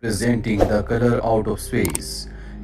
Presenting the colour out of space.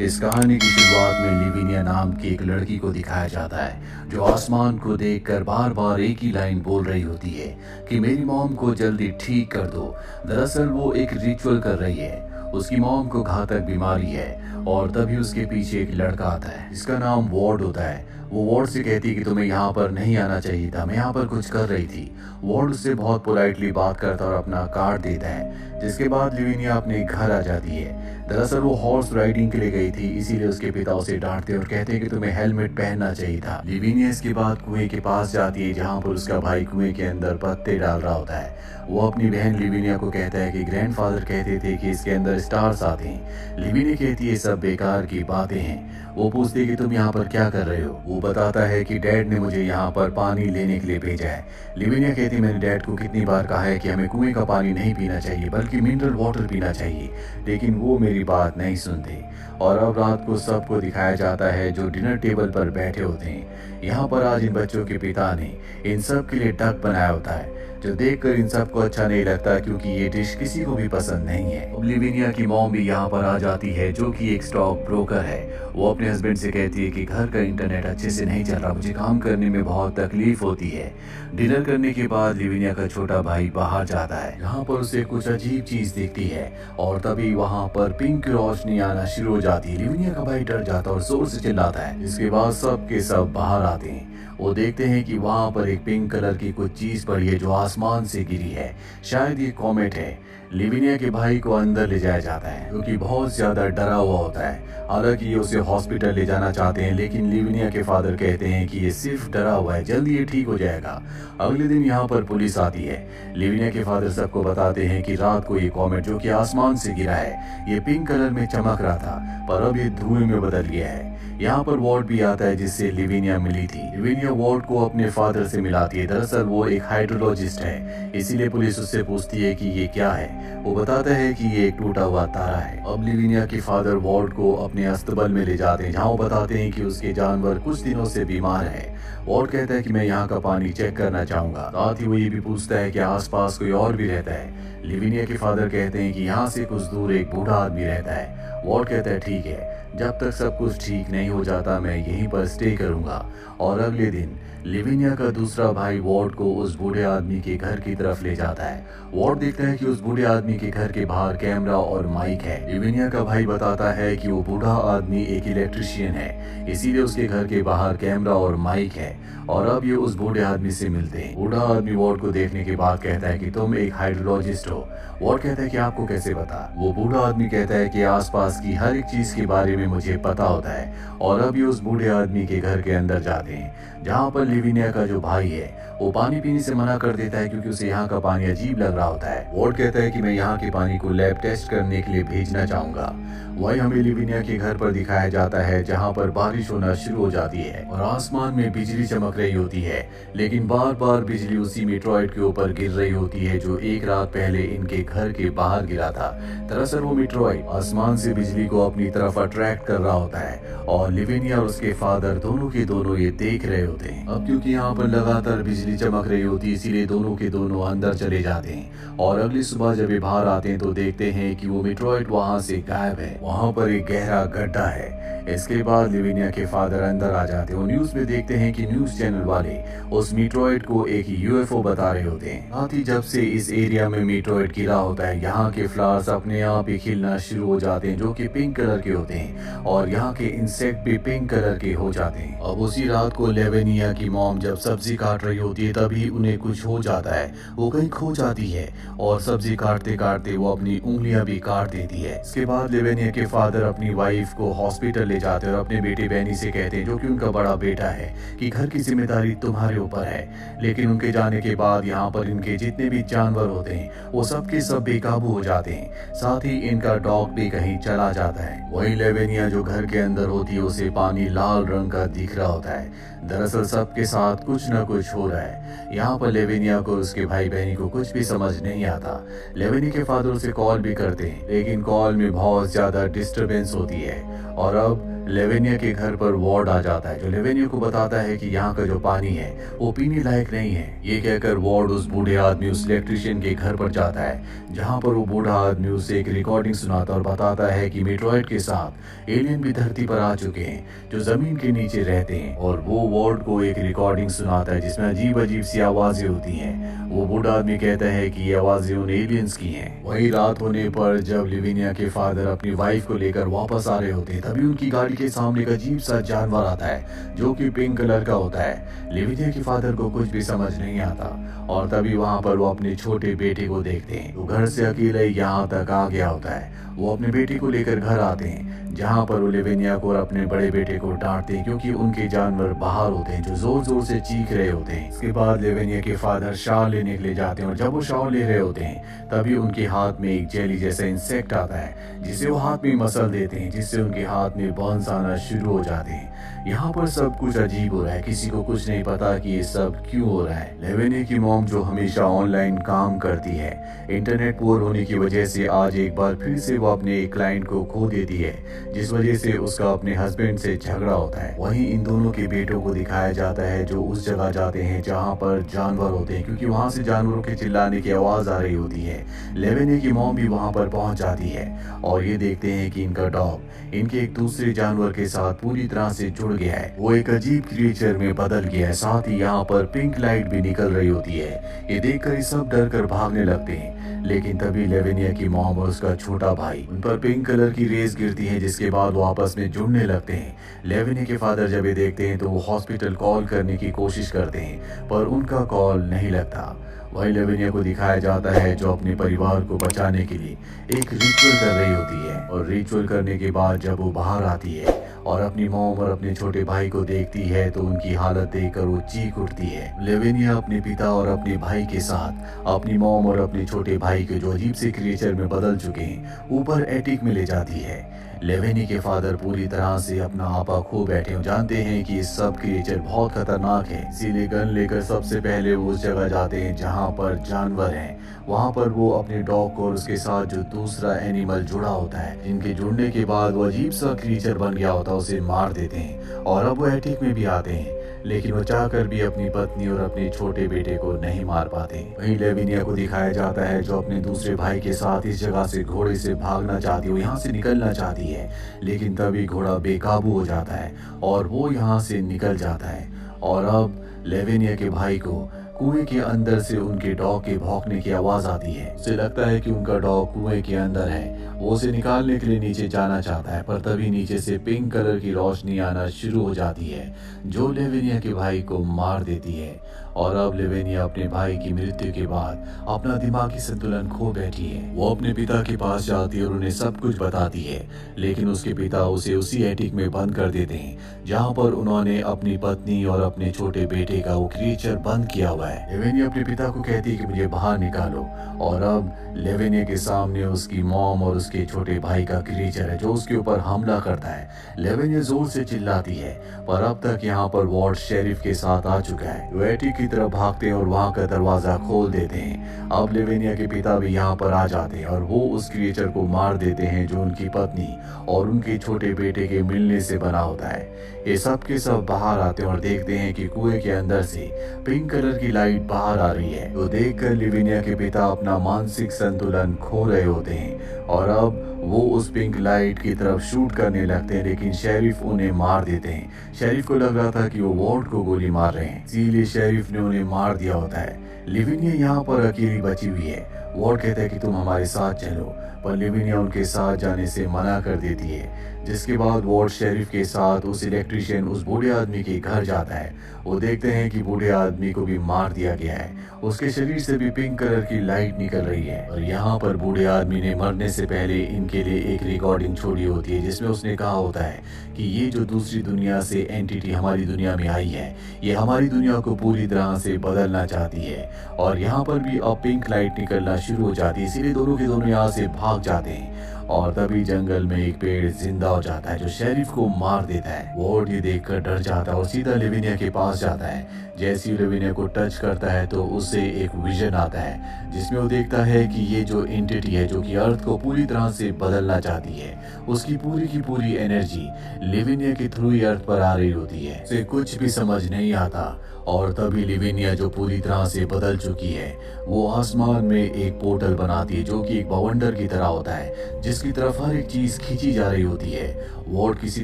इस कहानी की शुरुआत में लिविनिया नाम की एक लड़की को दिखाया जाता है जो आसमान को देखकर बार बार एक ही लाइन बोल रही होती है कि मेरी मॉम को जल्दी ठीक कर दो। दरअसल वो एक रिचुअल कर रही है। उसकी मॉम को घातक बीमारी है और तभी उसके पीछे एक लड़का आता है जिसका नाम वार्ड होता है। वो वार्ड से कहती है कि तुम्हें यहाँ पर नहीं आना चाहिए था, मैं यहाँ पर कुछ कर रही थी। वार्ड उससे बहुत पोलाइटली बात करता और अपना कार्ड देता है, जिसके बाद लिविनिया अपने घर आ जाती है। दरअसल वो हॉर्स राइडिंग के लिए गई थी, इसीलिए उसके पिता उसे डांटते और कहते हैं कि तुम्हें हेलमेट पहनना चाहिए था। लिविनिया इसके बाद कुएं के पास जाती है जहाँ पर उसका भाई कुएं के अंदर पत्ते डाल रहा होता है। वो अपनी बहन लिविनिया को कहता है कि ग्रैंडफादर कहते थे कि इसके अंदर स्टार्स आते हैं। लिविनिया कहती है सब बेकार की बातें हैं। वो पूछती है कि तुम यहाँ पर क्या कर रहे हो। वो बताता है कि डैड ने मुझे यहाँ पर पानी लेने के लिए भेजा है। लिविनिया कहती है मैंने डैड को कितनी बार कहा है कि हमें कुएं का पानी नहीं पीना चाहिए बल्कि मिनरल वाटर पीना चाहिए, लेकिन वो मेरी बात नहीं सुनते। और अब रात को सबको दिखाया जाता है जो डिनर टेबल पर बैठे होते हैं। यहाँ पर आज इन बच्चों के पिता ने इन सब के लिए डक बनाया होता है जो देखकर इन सबको अच्छा नहीं लगता क्योंकि ये डिश किसी को भी पसंद नहीं है। अब लिविनिया की मॉम भी यहाँ पर आ जाती है जो कि एक स्टॉक ब्रोकर है। वो अपने हस्बैंड से कहती है कि घर का इंटरनेट अच्छे से नहीं चल रहा, मुझे काम करने में बहुत तकलीफ होती है। डिनर करने के बाद लिविनिया का छोटा भाई बाहर जाता है, यहाँ पर उसे कुछ अजीब चीज दिखती है और तभी वहाँ पर पिंक रोशनी आना शुरू हो जाती है। लिविनिया का भाई डर जाता है और जोर से चिल्लाता है। इसके बाद सब के सब बाहर आते हैं। वो देखते हैं कि वहाँ पर एक पिंक कलर की कुछ चीज पड़ी है जो आसमान से गिरी है। शायद ये कॉमेट है। लिविनिया के भाई को अंदर ले जाया जाता है क्योंकि बहुत ज्यादा डरा हुआ होता है। हालांकि ये उसे हॉस्पिटल ले जाना चाहते हैं, लेकिन लिविनिया के फादर कहते हैं कि ये सिर्फ डरा हुआ है, जल्दी ये ठीक हो जाएगा। अगले दिन यहाँ पर पुलिस आती है। लिविनिया के फादर सबको बताते हैं कि रात को ये कॉमेट जो कि आसमान से गिरा है, ये पिंक कलर में चमक रहा था पर अब ये धुएं में बदल गया है। यहाँ पर वार्ड भी आता है जिससे लिविनिया मिली थी। लिविनिया वार्ड को अपने फादर से मिलाती है। दरअसल वो एक हाइड्रोलॉजिस्ट है, इसीलिए पुलिस उससे पूछती है कि ये क्या है। वो बताता है कि ये एक टूटा हुआ तारा है। अब लिविनिया के फादर वार्ड को अपने अस्तबल में ले जाते हैं जहाँ वो बताते हैं कि उसके जानवर कुछ दिनों से बीमार है। वार्ड कहता है कि मैं यहाँ का पानी चेक करना चाहूंगा। साथ ही वो ये भी पूछता है कि आसपास कोई और भी रहता है। लिविनिया के फादर कहते हैं कि यहाँ से कुछ दूर एक बूढ़ा आदमी रहता है। वार्ड कहता है ठीक है, जब तक सब कुछ ठीक नहीं हो जाता मैं यहीं पर स्टे करूंगा। और अगले दिन लिविनिया का दूसरा भाई वार्ड को उस बूढ़े आदमी के घर की तरफ ले जाता है। वार्ड देखता है कि उस बूढ़े आदमी के घर के बाहर कैमरा और माइक है। लिविनिया का भाई बताता है कि वो बूढ़ा आदमी एक इलेक्ट्रिशियन है, इसीलिए उसके घर के बाहर कैमरा और माइक है। और अब ये उस बूढ़े आदमी से मिलते हैं। बूढ़ा आदमी वार्ड को देखने के बाद कहता है कि तुम एक हाइड्रोलॉजिस्ट हो। वार्ड कहता है कि आपको कैसे पता। वो बूढ़ा आदमी कहता है कि आसपास की हर एक चीज के बारे में मुझे पता होता है। और अब ये उस बूढ़े आदमी के घर के अंदर जाते हैं जहाँ पर लिविनिया का जो भाई है वो पानी पीने से मना कर देता है क्योंकि उसे यहाँ का पानी अजीब लग रहा होता है। वार्ड कहता है कि मैं यहाँ के पानी को लैब टेस्ट करने के लिए भेजना चाहूंगा। वही हमें लिविनिया के घर पर दिखाया जाता है जहाँ पर बारिश होना शुरू हो जाती है और आसमान में बिजली चमक रही होती है, लेकिन बार बार बिजली उसी मेट्रॉइड के ऊपर गिर रही होती है जो एक रात पहले इनके घर के बाहर गिरा था। दरअसल वो मेट्रॉइड आसमान से बिजली को अपनी तरफ अट्रैक्ट कर रहा होता है और लिविनिया और उसके फादर दोनों के दोनों ये देख रहे होते हैं। अब क्योंकि यहाँ पर लगातार बिजली चमक रही होती है इसीलिए दोनों के दोनों अंदर चले जाते हैं और अगली सुबह जब ये बाहर आते हैं तो देखते हैं कि वो मेट्रॉइड वहाँ से गायब है। वहाँ पर एक गहरा गड्ढा है। इसके बाद लिविनिया के फादर अंदर आ जाते हैं। वो न्यूज में देखते हैं कि न्यूज चैनल वाले उस मीट्रॉइड को एक यूएफओ बता रहे होते हैं। साथ ही जब से इस एरिया में मीट्रॉइड गिरा होता है यहाँ के फ्लावर्स अपने आप ही खिलना शुरू हो जाते हैं जो कि पिंक कलर के होते हैं और यहाँ के इंसेक्ट भी पिंक कलर के हो जाते हैं। अब उसी रात को लिविनिया की मॉम जब सब्जी काट रही होती है तभी उन्हें कुछ हो जाता है। वो कहीं खो जाती है और सब्जी काटते काटते वो अपनी उंगलियां भी काट देती है। इसके बाद लिविनिया के फादर अपनी वाइफ को हॉस्पिटल ले जाते हैं और अपने बेटे बेनी से कहते हैं जो कि उनका बड़ा बेटा है कि घर की जिम्मेदारी तुम्हारे ऊपर है। लेकिन उनके जाने के बाद यहाँ पर इनके जितने भी जानवर होते हैं वो सब के सब बेकाबू हो जाते हैं। साथ ही इनका डॉग भी कहीं चला जाता है। वही लिविनिया जो घर के अंदर होती है उसे पानी लाल रंग का दिख रहा होता है। दरअसल सबके साथ कुछ न कुछ हो रहा है। यहाँ पर लिविनिया को उसके भाई बहनी को कुछ भी समझ नहीं आता। लिविनिया के फादर उसे कॉल भी करते हैं लेकिन कॉल में बहुत ज्यादा डिस्टरबेंस होती है और अब लेवेनिया के घर पर वार्ड आ जाता है, जो लेवेनिया को बताता है कि यहाँ का जो पानी है वो पीने लायक नहीं है। ये कहकर वार्ड उस बूढ़े आदमी, उस इलेक्ट्रिशियन के घर पर जाता है, जहाँ पर वो बूढ़ा आदमी उसे एक रिकॉर्डिंग सुनाता और बताता है कि मेट्रॉइड के साथ एलियन भी धरती पर आ चुके हैं जो जमीन के नीचे रहते हैं। और वो वार्ड को एक रिकॉर्डिंग सुनाता है जिसमें अजीब अजीब सी आवाजें होती हैं। वो बूढ़ा आदमी कहता है कि ये आवाजें उन एलियंस की हैं। वही रात होने पर जब लिविनिया के फादर अपनी वाइफ को लेकर वापस आ रहे होते हैं, तभी उनकी गाड़ी के सामने एक अजीब सा जानवर आता है जो कि पिंक कलर का होता है। लिविनिया के फादर को कुछ भी समझ नहीं आता और तभी वहां पर वो अपने छोटे बेटे को देखते हैं। वो घर से अकेले यहाँ तक आ गया होता है। वो अपने बेटे को लेकर घर आते हैं, जहाँ पर वो लेवेनिया को और अपने बड़े बेटे को डांटते हैं क्योंकि उनके जानवर बाहर होते हैं जो जोर जोर से चीख रहे होते हैं। इसके बाद लेवेनिया के फादर शावर लेने के लिए जाते हैं और जब वो शावर ले रहे होते हैं तभी उनके हाथ में एक जेली जैसा इंसेक्ट आता है जिसे वो हाथ में मसल देते हैं, जिससे उनके हाथ में बर्न्स आना शुरू हो जाते हैं। यहाँ पर सब कुछ अजीब हो रहा है, किसी को कुछ नहीं पता कि ये सब क्यों हो रहा है। लेवेनिया की मॉम जो हमेशा ऑनलाइन काम करती है, इंटरनेट पुअर होने की वजह से आज एक बार फिर से वो अपने एक क्लाइंट को खो देती है, जिस वजह से उसका अपने हस्बैंड से झगड़ा होता है। वहीं इन दोनों के बेटों को दिखाया जाता है जो उस जगह जाते हैं जहाँ पर जानवर होते हैं, क्योंकि वहाँ से जानवरों के चिल्लाने की आवाज आ रही होती है। लेवेनिया की मॉम भी वहाँ पर पहुँच जाती है और ये देखते हैं कि इनका डॉग इनके एक दूसरे जानवर के साथ पूरी तरह से जुड़ गया है। वो एक अजीब क्रिएचर में बदल गया है। साथ ही यहाँ पर पिंक लाइट भी निकल रही होती है। ये देखकर ये सब डर कर भागने लगते हैं, लेकिन तभी लेवेनिया की मॉम और उसका छोटा भाई उन पर पिंक कलर की रेस गिरती है, जिसके बाद वो आपस में जुड़ने लगते हैं। लेवेनिया के फादर जब ये देखते हैं तो वो हॉस्पिटल कॉल करने की कोशिश करते हैं, पर उनका कॉल नहीं लगता। वही लेवेनिया को दिखाया जाता है जो अपने परिवार को बचाने के लिए एक रिचुअल कर रही होती है, और रिचुअल करने के बाद जब वो बाहर आती है और अपनी मॉम और अपने छोटे भाई को देखती है तो उनकी हालत देखकर वो चीख उठती है। लेवेनिया अपने पिता और अपने भाई के साथ अपनी मॉम और अपने छोटे भाई के जो अजीब से क्रिएचर में बदल चुके हैं ऊपर एटिक में ले जाती है। लेवेनी के फादर पूरी तरह से अपना आपा खो बैठे हो, जानते हैं कि ये सब क्रिएचर बहुत खतरनाक है, इसीलिए गन लेकर सबसे पहले वो उस जगह जाते हैं जहाँ पर जानवर हैं। वहाँ पर वो अपने डॉग को और उसके साथ जो दूसरा एनिमल जुड़ा होता है, जिनके जुड़ने के बाद वो अजीब सा क्रिएचर बन गया होता है, उसे मार देते हैं और अब वो एटिक में भी आते हैं, लेकिन वो चाहकर भी अपनी पत्नी और अपने छोटे बेटे को नहीं मार पाते। वहीं लेविनिया को दिखाया जाता है जो अपने दूसरे भाई के साथ इस जगह से घोड़े से भागना चाहती है, वो यहाँ से निकलना चाहती है, लेकिन तभी घोड़ा बेकाबू हो जाता है और वो यहाँ से निकल जाता है। और अब लेविनिया के भाई को कुएं के अंदर से उनके डॉग के भौंकने की आवाज आती है। उसे लगता है कि उनका डॉग कुएं के अंदर है। वो उसे निकालने के लिए नीचे जाना चाहता है, पर तभी नीचे से पिंक कलर की रोशनी आना शुरू हो जाती है जो लेविनिया के भाई को मार देती है। और अब लेविनिया अपने भाई की मृत्यु के बाद अपना दिमागी संतुलन खो बैठी है। वो अपने पिता के पास जाती है और उन्हें सब कुछ बताती है, लेकिन उसके पिता उसे उसी एटिक में बंद कर देते हैं जहाँ पर उन्होंने अपनी पत्नी और अपने छोटे बेटे का वो क्रिएचर बंद किया हुआ है। लेविनिया अपने पिता को कहती है कि मुझे बाहर निकालो, और अब लेविनिया के सामने उसकी मॉम और उसके छोटे भाई का क्रिएचर है जो उसके ऊपर हमला करता है। लेविनिया जोर से चिल्लाती है, पर अब तक यहाँ पर वार्ड शेरिफ के साथ आ चुका है। वो एटिक की तरफ भागते हैं और वहाँ का दरवाजा खोल देते हैं। अब लेविनिया के पिता भी यहाँ पर आ जाते हैं और वो उस क्रिएचर को मार देते हैं जो उनकी पत्नी और उनके छोटे बेटे के मिलने से बना होता है। ये सब के सब बाहर आते हैं और देखते हैं कि कुएं के अंदर से पिंक कलर की लाइट बाहर आ रही है। तो देखकर लेविनिया के पिता अपना मानसिक संतुलन खो रहे होते हैं और अब वो उस पिंक लाइट की तरफ शूट करने लगते हैं, लेकिन शेरिफ उन्हें मार देते हैं। शेरिफ को लग रहा था कि वो वार्ड को गोली मार रहे हैं, इसीलिए शेरिफ ने उन्हें मार दिया होता है। लेविनिया यहाँ पर अकेली बची हुई है। वार्ड कहता है कि तुम हमारे साथ चलो, पर लेविनिया उनके साथ जाने से मना कर देती है, जिसके बाद वार्ड शेरिफ के साथ उस इलेक्ट्रिशियन उस बूढ़े आदमी के घर जाता है। वो देखते हैं कि बूढ़े आदमी को भी मार दिया गया है, उसके शरीर से भी पिंक कलर की लाइट निकल रही है। और यहाँ पर बूढ़े आदमी ने मरने से पहले इनके लिए एक रिकॉर्डिंग छोड़ी होती है जिसमें उसने कहा होता है कि ये जो दूसरी दुनिया से एंटिटी हमारी दुनिया में आई है, ये हमारी दुनिया को पूरी तरह से बदलना चाहती है। और यहाँ पर भी अब पिंक लाइट निकलना शुरू हो जाती है, इसीलिए दोनों के दोनों यहाँ से भाग जाते हैं। और तभी जंगल में एक पेड़ जिंदा हो जाता है जो शेरिफ को मार देता है। वार्ड ये देखकर डर जाता है और सीधा लिविनिया के पास जाता है। जैसे ही लिविनिया को टच करता है तो उसे एक विजन आता है जिसमें वो देखता है कि ये जो एंटिटी है जो कि अर्थ को पूरी तरह से बदलना चाहती है, उसकी की पूरी एनर्जी लिविनिया के थ्रू ही अर्थ पर आ रही होती है। उसे कुछ भी समझ नहीं आता और तभी लिविनिया जो पूरी तरह से बदल चुकी है वो आसमान में एक पोर्टल बनाती है जो कि एक बवंडर की तरह होता है जिसकी तरफ हर एक चीज खींची जा रही होती है। वार्ड किसी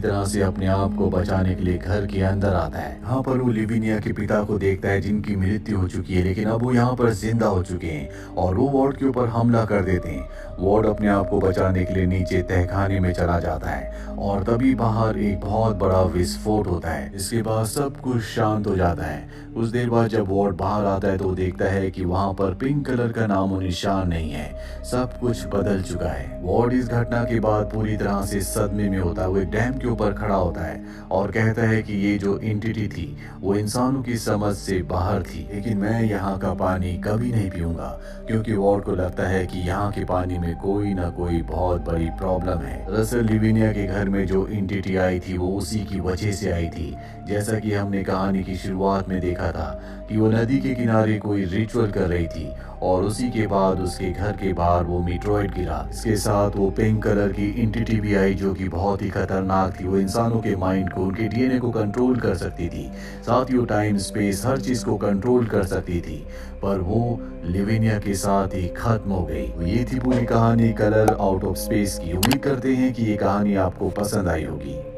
तरह से अपने आप को बचाने के लिए घर के अंदर आता है। यहाँ पर वो लिविनिया के पिता को देखता है जिनकी मृत्यु हो चुकी है, लेकिन अब वो यहाँ पर जिंदा हो चुके हैं और वो वार्ड के ऊपर हमला कर देते हैं। वार्ड अपने आप को बचाने के लिए नीचे तहखाने में चला जाता है और तभी बाहर एक बहुत बड़ा विस्फोट होता है। इसके बाद सब कुछ शांत हो जाता है। कुछ देर बाद जब वार्ड बाहर आता है तो वो देखता है कि वहाँ पर पिंक कलर का नामो निशान नहीं है, सब कुछ बदल चुका है। वार्ड इस घटना के बाद पूरी तरह से सदमे में होता है। वो एक डैम के ऊपर खड़ा होता है और कहता है कि ये जो एंटिटी थी वो इंसानों की समझ से बाहर थी, लेकिन मैं यहाँ का पानी कभी नहीं पीऊंगा, क्योंकि वार्ड को लगता है कि यहाँ के पानी में कोई ना कोई बहुत बड़ी प्रॉब्लम है। दरअसल लिविनिया के घर में जो एंटिटी आई थी वो उसी की वजह से आई थी। जैसा कि हमने कहानी की शुरुआत में देखा था कि वो नदी के किनारे कोई रिचुअल कर रही थी और उसी के बाद उसके घर के बाहर वो मीटरॉइड गिरा। इसके साथ वो पिंक कलर की एंटिटी भी आई जो कि बहुत ही खतरनाक थी। वो इंसानों के माइंड को, उनके डीएनए को कंट्रोल कर सकती थी, साथ ही वो टाइम स्पेस हर चीज को कंट्रोल कर सकती थी, पर वो लिविनिया के साथ ही खत्म हो गई। ये थी पूरी कहानी कलर आउट ऑफ स्पेस की। उम्मीद करते हैं कि ये कहानी आपको पसंद आई होगी।